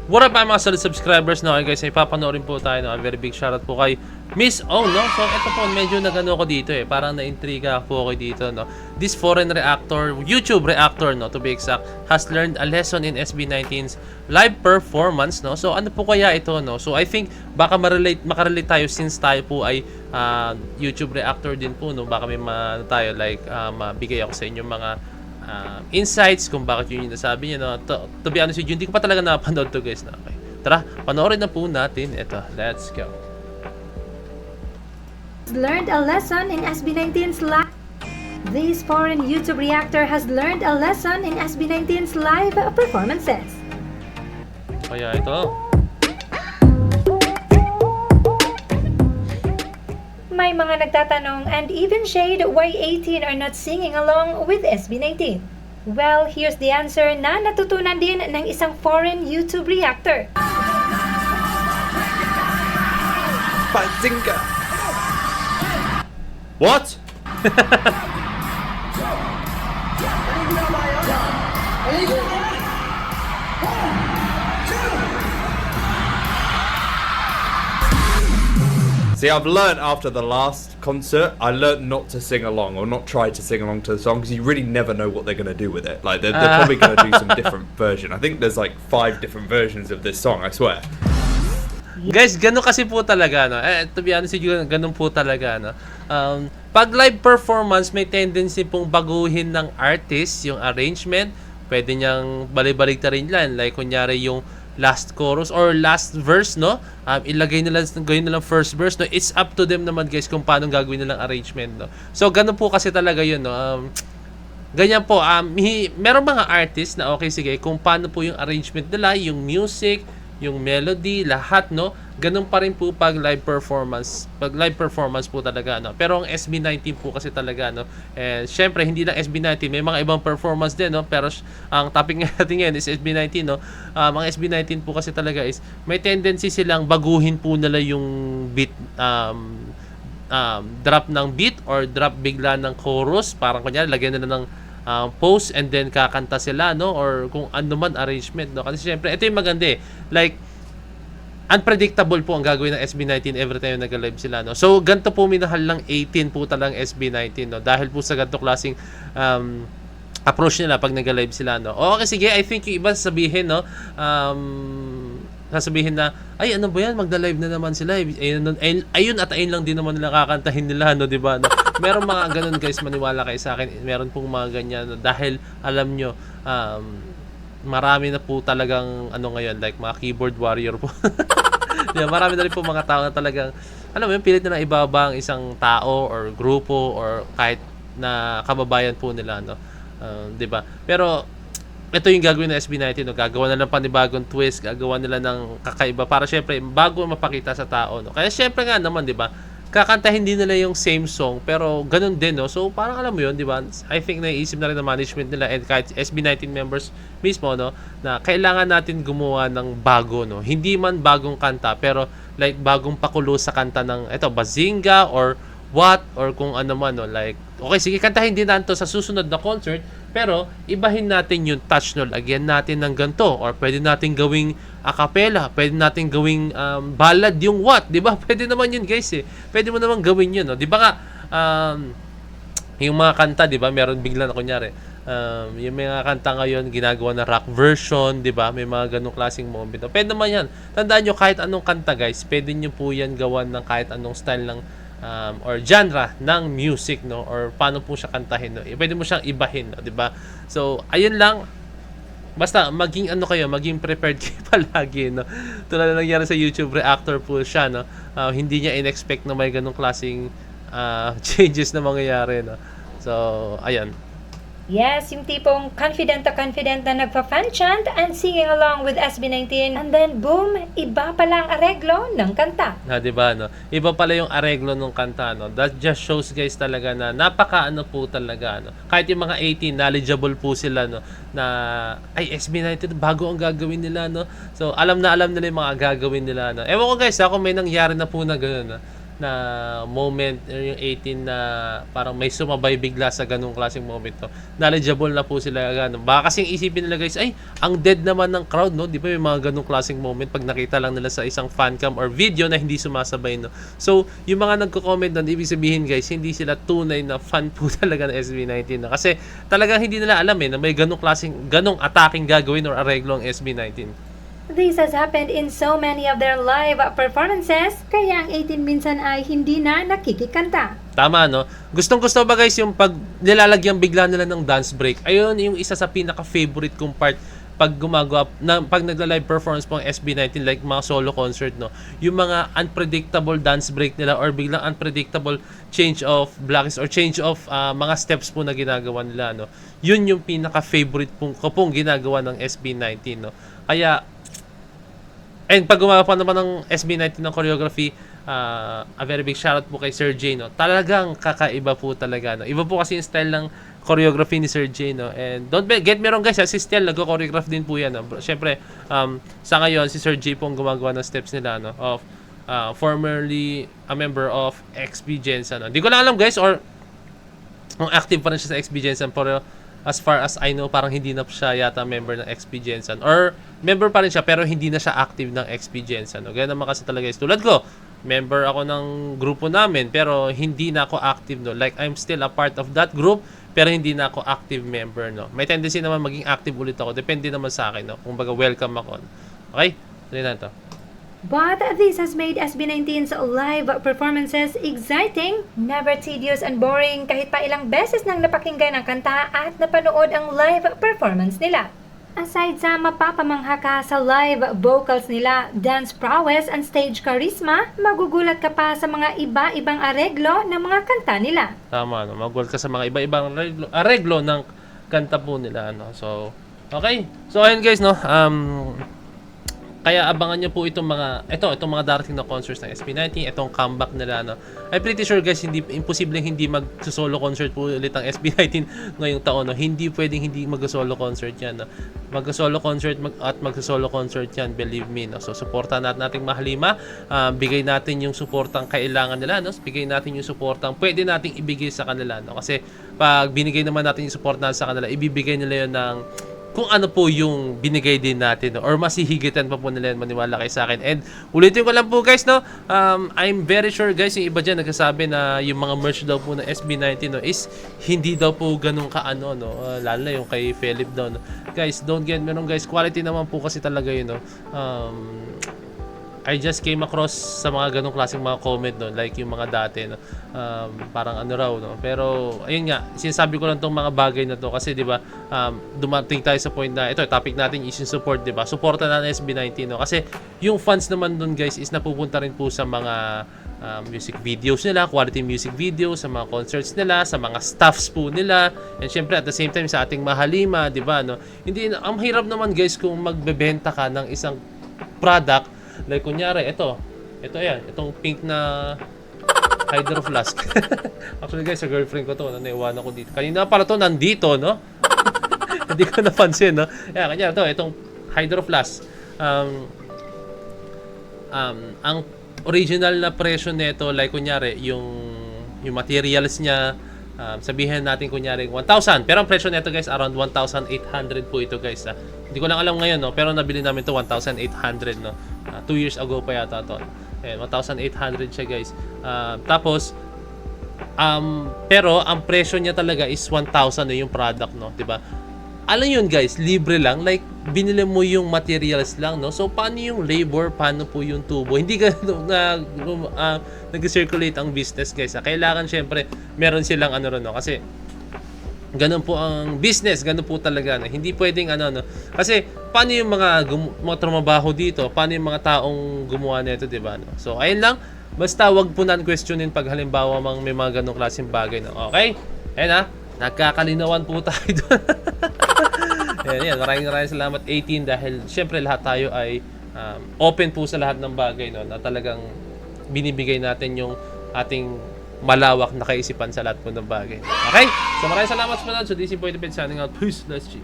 What up mga solid subscribers, no? Okay guys, may papanoorin po tayo, no? A very big shoutout po kay Miss O, no? So ito po, medyo nagano ko dito parang na-intriga po ako dito, no? This foreign reactor, YouTube reactor, no? To be exact, has learned a lesson in SB19's live performance, no? So ano po kaya ito, no? So I think baka makarelate tayo since tayo po ay YouTube reactor din po, no? Baka may tayo like mabigay ako sa inyo mga insights kung bakit yun yung nasabi niya, no? To be honest with you, hindi ko pa talaga napanood to guys, no? Okay. Tara, panoorin na po natin ito. Let's go. Learned a lesson in SB19's live. This foreign YouTube reactor has learned a lesson in SB19's live performances. Kaya ito. May mga nagtatanong and even shade why 18 are not singing along with SB19. Well, here's the answer na natutunan din ng isang foreign YouTube reactor. Bazinga! What? See, I've learned after the last concert, I learned not to sing along or not try to sing along to the song because you really never know what they're going to do with it. Like, they're probably going to do some different version. I think there's like 5 different versions of this song, I swear. Guys, ganun kasi po talaga, no? To be honest with you, ganun po talaga, no? Pag live performance, may tendency pong baguhin ng artist yung arrangement. Pwede niyang balik-balik ta rin yan. Like, kunyari yung last chorus or last verse, no? Ilagay nila, gawin nilang first verse, no? It's up to them naman, guys, kung paano gagawin nilang arrangement, no? So, ganun po kasi talaga yun, no? Ganyan po, meron mga artist na okay, sige, kung paano po yung arrangement nila, yung music, yung melody, lahat, no? Ganun pa rin po pag live performance. Pag live performance po talaga, no? Pero ang SB19 po kasi talaga, no? Syempre, hindi lang SB19, may mga ibang performance din, no? Pero ang topic natin ngayon is SB19, no? Ang SB19 po kasi talaga is may tendency silang baguhin po nila yung beat, drop ng beat or drop bigla ng chorus. Parang kunyari, lagyan nila ng pause and then kakanta sila, no? Or kung ano man arrangement, no? Kasi syempre, ito yung maganda like, unpredictable po ang gagawin ng SB19 every time nag-live sila, no? So, ganito po minahal ng 18 po talang SB19, no? Dahil po sa ganito klaseng approach nila pag nag-live sila, no? Okay, sige, I think yung iba sasabihin, no? Sasabihin na, ay, ano ba yan? Magda-live na naman sila. Ayun at ayun lang din naman nila kakantahin nila, no? Diba, no? Meron mga ganun, guys, maniwala kayo sa akin. Meron pong mga ganyan, no? Dahil, alam nyo, marami na po talagang, ano ngayon, like, mga keyboard warrior po. Yeah, marami na rin po mga tao na talagang, alam mo yun, pilit na ibaba ang isang tao or grupo or kahit na kababayan po nila, no? Diba? Pero, ito yung gagawin ng SB19, no? Gagawa na ng panibagong twist, gagawa nila ng kakaiba para syempre bago mapakita sa tao, no? Kaya syempre nga naman, 'di ba? Kakantahin din nila yung same song pero ganun din, no? So parang alam mo 'yun, 'di ba? I think naiisip na rin ng management nila and kahit SB19 members mismo, no, na kailangan natin gumawa ng bago, no? Hindi man bagong kanta pero like bagong pakulo sa kanta ng ito, Bazinga or what or kung ano man, no? Like okay, sige, kantahin din natin sa susunod na concert. Pero, ibahin natin yung touch, no? Lagyan natin ng ganito. Or pwede natin gawing a cappella. Pwede natin gawing ballad yung what. Diba? Pwede naman yun, guys, Pwede mo naman gawin yun, no? Diba nga, yung mga kanta, diba? Meron bigla na kunyari. Yung mga kanta ngayon, ginagawa na rock version, diba? May mga ganong klaseng moment. No? Pwede naman yan. Tandaan nyo, kahit anong kanta, guys, pwede nyo po yan gawan ng kahit anong style ng or genre ng music, no, or paano po siya kantahin, no. Pwede mo siyang ibahin, no, 'di ba? So, ayun lang. Basta maging ano kayo, maging prepared kayo palagi, no. Tulad ng nangyari sa YouTube reactor po siya, no. Hindi niya in-expect na may ganung klaseng changes na mangyayari, no. So, ayun. Yes, yung tipong confident na nagpa-fan chant and singing along with SB19 and then boom, iba pala ang areglo ng kanta. Diba, no? Iba pala yung areglo ng kanta, no? That just shows, guys, talaga na napaka-ano po talaga, no? Kahit yung mga 18, knowledgeable po sila, no? Na, ay, SB19, bago ang gagawin nila, no? So, alam na nila yung mga gagawin nila, no? Ewan ko, guys, ako may nangyari na po na gano'n, no? na moment, yung 18 na parang may sumabay bigla sa ganung klaseng moment, no? Knowledgeable na po sila agad, no? Baka kasing isipin nila guys, ay, ang dead naman ng crowd, no? Di ba may mga ganung klaseng moment pag nakita lang nila sa isang fancam or video na hindi sumasabay, no? So, yung mga nagko-comment doon, ibig sabihin guys, hindi sila tunay na fan po talaga ng SB19, no? Kasi talagang hindi nila alam na may ganung klaseng, ganung attacking gagawin or areglo ang SB19. This has happened in so many of their live performances, kaya ang 18 minsan ay hindi na nakikikanta. Tama, no? Gustong-gusto ba guys yung pag nilalagyan bigla nila ng dance break? Ayun yung isa sa pinaka-favorite kong part pag gumagawa, pag nagla-live performance po ang SB19, like mga solo concert, no? Yung mga unpredictable dance break nila or biglang unpredictable change of blocks or change of mga steps po na ginagawa nila, no? Yun yung pinaka-favorite ko pong ginagawa ng SB19, no? Kaya, and pag gumawa pa naman ng SB19 ng choreography, a very big shoutout po kay Sir J, no? Talagang kakaiba po talaga, no? Iba po kasi yung style ng choreography ni Sir J, no? And don't get me wrong guys, si Stel nagko-choreograph din po yan, no? Siyempre, sa ngayon, si Sir J pong gumagawa ng steps nila, no? Of formerly a member of XP Jensen, no? Di ko lang alam guys, or active pa rin siya sa XP Jensen, pero as far as I know, parang hindi na siya yata member ng XP Jensen. Or member pa rin siya pero hindi na siya active ng XP Jensen. No? Ganyan naman kasi talaga guys. Tulad ko, member ako ng grupo namin pero hindi na ako active. No? Like I'm still a part of that group pero hindi na ako active member. No? May tendency naman maging active ulit ako. Depende naman sa akin. No? Kung baga welcome ako. Okay? Tuloy na ito. But this has made SB19's live performances exciting, never tedious and boring kahit pa ilang beses nang napakinggan ang kanta at napanood ang live performance nila. Aside sa mapapamangha ka sa live vocals nila, dance prowess and stage charisma, magugulat ka pa sa mga iba-ibang areglo ng mga kanta nila. Tama, no? Magulat ka sa mga iba-ibang areglo ng kanta po nila. No? So, okay. So, ayun guys, no? Kaya abangan nyo po itong mga darating na concerts ng SB19, itong comeback nila, no. I'm pretty sure guys, imposibleng hindi mag-solo concert po ulit ang SB19 ngayong taon, no. Hindi pwedeng hindi mag-solo concert yan, no. Mag-solo concert at mag-solo concert yan, believe me, no. So suportahan nating Mahalima, bigay natin yung suportang kailangan nila, no. Bigay natin yung suportang pwede nating ibigay sa kanila, no. Kasi pag binigay naman natin yung support sa kanila, ibibigay nila yun ng kung ano po yung binigay din natin, no? Or mas hihigitan pa po nila, maniwala kayo sa akin. And ulitin ko lang po guys, no, I'm very sure guys, yung iba dyan nagsasabi na yung mga merch daw po ng SB19, no, is hindi daw po ganun kaano, no, lalo na yung kay Philip daw, no. Guys, don't get me wrong guys, quality naman po kasi talaga yun, no. I just came across sa mga ganong klaseng mga comment, no, like yung mga dati, no, parang ano raw, no, pero ayun nga, sinasabi ko lang tong mga bagay na to kasi di ba, dumating tayo sa point na ito, topic natin is yung support, di ba, suporta na ng SB19, no, kasi yung fans naman dun guys is napupunta rin po sa mga music videos nila, quality music videos, sa mga concerts nila, sa mga staffs po nila, and syempre at the same time sa ating Mahalima, di ba, no, hindi, ang hirap naman guys kung magbebenta ka ng isang product. Like kunyari, ito yan, itong pink na Hydro Flask. Actually guys, sa girlfriend ko to, naiwanan ko dito. Kanina pala to nandito, no? Hindi ko napansin, no? Kaya kanya itong Hydro Flask. Ang original na presyo nito, like kunyari, yung materials niya, sabihin natin kunyari 1,000. Pero ang presyo nito guys, around 1,800 po ito guys. Hindi ko lang alam ngayon, no? Pero nabili namin to 1,800, no? 2 years ago pa yata to. Ayan, 1,800 siya guys. Tapos, pero ang presyo niya talaga is 1,000 no, yung product, no? Diba? Alam yun guys, libre lang. Like, binili mo yung materials lang, no? So, paano yung labor? Paano po yung tubo? Hindi ka nag-circulate ang business guys. Kailangan syempre, meron silang ano ron, no? Kasi, ganun po ang business, ganun po talaga, no? Hindi pwedeng no? Kasi paano yung mga trumabaho dito, paano yung mga taong gumawa nito, di ba, no? So ayun lang, basta wag po nan questionin pag halimbawa may mga ganung klaseng bagay, no? Okay? Ayun nagkakalinawan po tayo doon. Yan, maraming salamat 18 dahil syempre lahat tayo ay open po sa lahat ng bagay, no? Na talagang binibigay natin yung ating malawak na kaisipan sa lahat po ng bagay. Okay? So maraming salamat sa panonood. So this is Boy Deped signing out. Peace. Let's cheer.